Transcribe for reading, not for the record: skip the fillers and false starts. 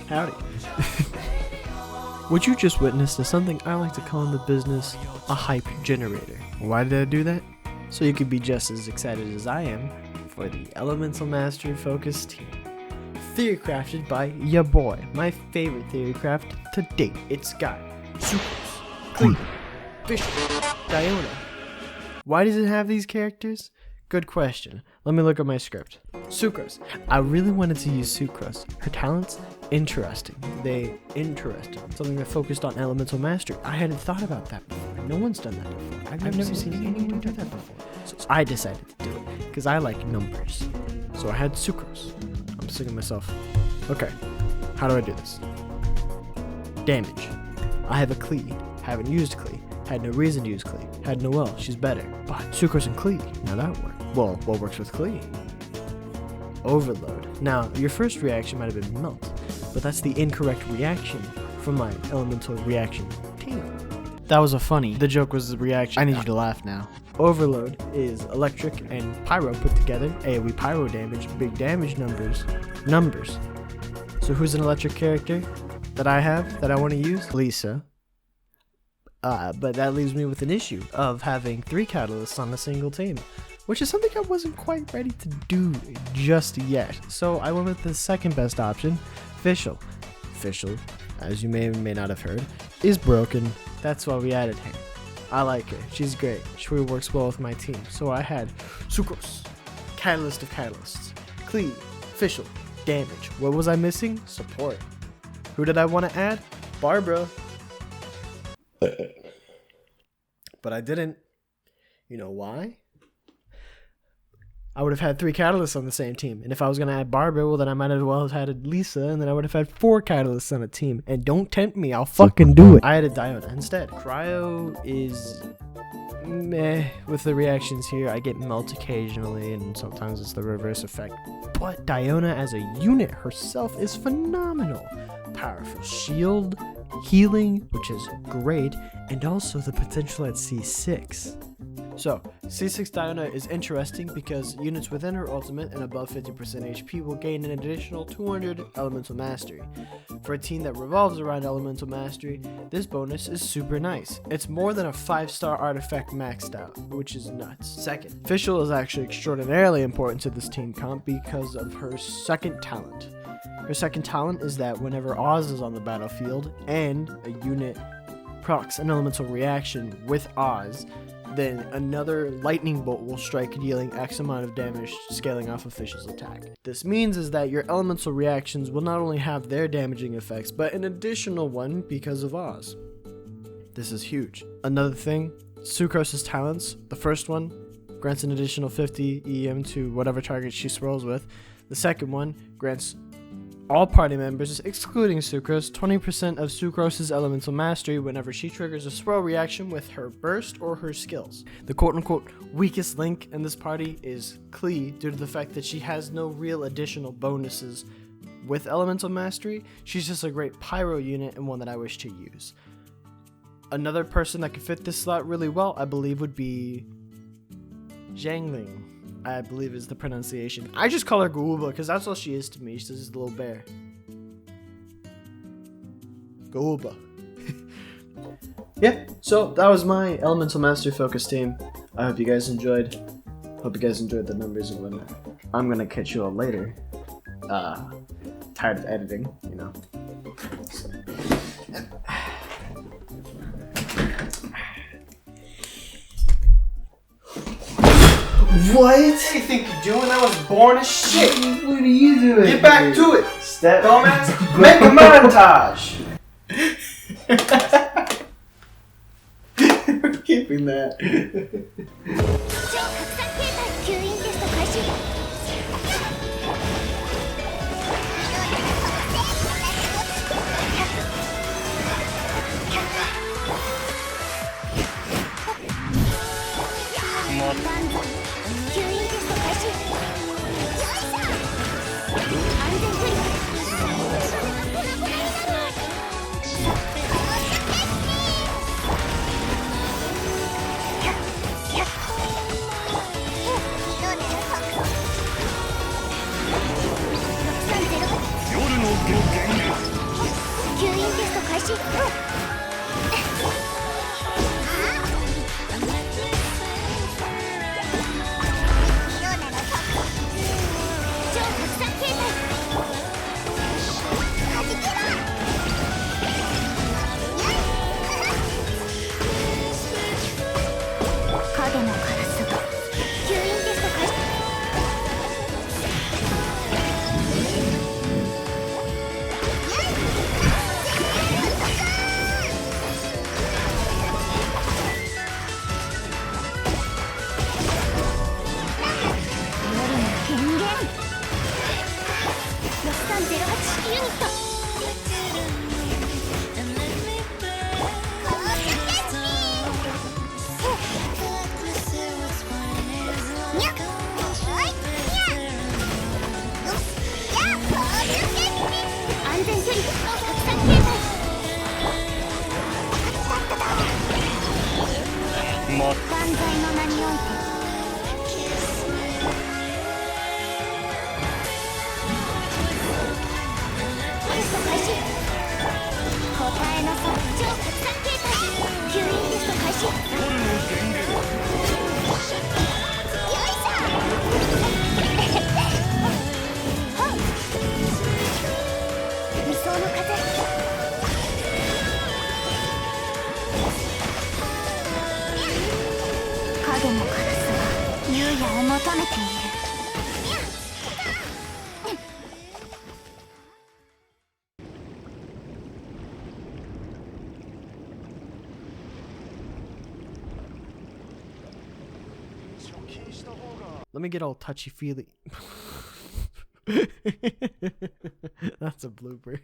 Howdy. What you just witnessed is something I like to call in the business a hype generator. Why did I do that? So you could be just as excited as I am for the Elemental Mastery focused team. Theory crafted by ya boy, my favorite theory craft to date. It's got Sucrose, Klee, Fischl, Diona. Why does it have these characters? Good question. Let me look at my script. Sucrose. I really wanted to use Sucrose. Her talents, interesting. Something that focused on elemental mastery. I hadn't thought about that before. No one's done that before. I've never seen anyone do that before. So I decided to do it because I like numbers. So I had Sucrose. I'm thinking to myself, okay, how do I do this? Damage. I have a Klee. Haven't used Klee. Had no reason to use Klee. Had Noelle, she's better. But Sucrose and Klee, now that works. Well, what works with Klee? Overload. Now, your first reaction might have been Melt, but that's the incorrect reaction from my elemental reaction team. That was a funny. The joke was the reaction. I need you to laugh now. Overload is electric and pyro put together. AoE pyro damage, big damage numbers. So who's an electric character that I have that I want to use? Lisa. But that leaves me with an issue of having 3 catalysts on a single team, which is something I wasn't quite ready to do just yet. So I went with the second best option, Fischl. Fischl, as you may or may not have heard, is broken. That's why we added her. I like her. She's great. She works well with my team. So I had Sucrose, catalyst of catalysts, Klee, Fischl, damage. What was I missing? Support. Who did I want to add? Barbara. But I didn't. You know why? I would have had 3 catalysts on the same team. And if I was going to add Barbara, well, then I might as well have had Lisa, and then I would have had 4 catalysts on a team. And don't tempt me, I'll fucking do it. I added Diona instead. Cryo is meh with the reactions here. I get Melt occasionally, and sometimes it's the reverse effect. But Diona as a unit herself is phenomenal. Powerful shield, healing, which is great, and also the potential at C6. So, C6 Diona is interesting because units within her ultimate and above 50% HP will gain an additional 200 Elemental Mastery. For a team that revolves around Elemental Mastery, this bonus is super nice. It's more than a 5-star artifact maxed out, which is nuts. Second, Fischl is actually extraordinarily important to this team comp because of her second talent. Her second talent is that whenever Oz is on the battlefield and a unit procs an elemental reaction with Oz, then another lightning bolt will strike, dealing X amount of damage, scaling off of Fischl's attack. This means is that your elemental reactions will not only have their damaging effects, but an additional one because of Oz. This is huge. Another thing, Sucrose's talents, the first one grants an additional 50 EM to whatever target she swirls with. The second one grants all party members, excluding Sucrose, 20% of Sucrose's elemental mastery whenever she triggers a swirl reaction with her burst or her skills. The quote-unquote weakest link in this party is Klee, due to the fact that she has no real additional bonuses with elemental mastery. She's just a great pyro unit and one that I wish to use. Another person that could fit this slot really well, I believe, would be Zhangling, I believe is the pronunciation. I just call her Gooba because that's all she is to me. She's just a little bear. Gooba. Yeah, so that was my Elemental Mastery Focus team. I hope you guys enjoyed. Hope you guys enjoyed the numbers and whatnot. I'm gonna catch you all later. Tired of editing, you know. What? What do you think you're doing? I was born as shit. What are you doing? Get back to it, Step. dumbass. Make a montage. We're keeping that. テスト開始。超拡散形態。はじけろ。影のカラスが吸引テスト開始。夜の権限。6308式ユニット。安全距離拡散形態。断罪の名において。テスト開始。答えなさい。超拡散形態。吸引テスト開始。よいしょ。理想の風。影のカラスが優也を求めている。Let me get all touchy-feely. That's a blooper.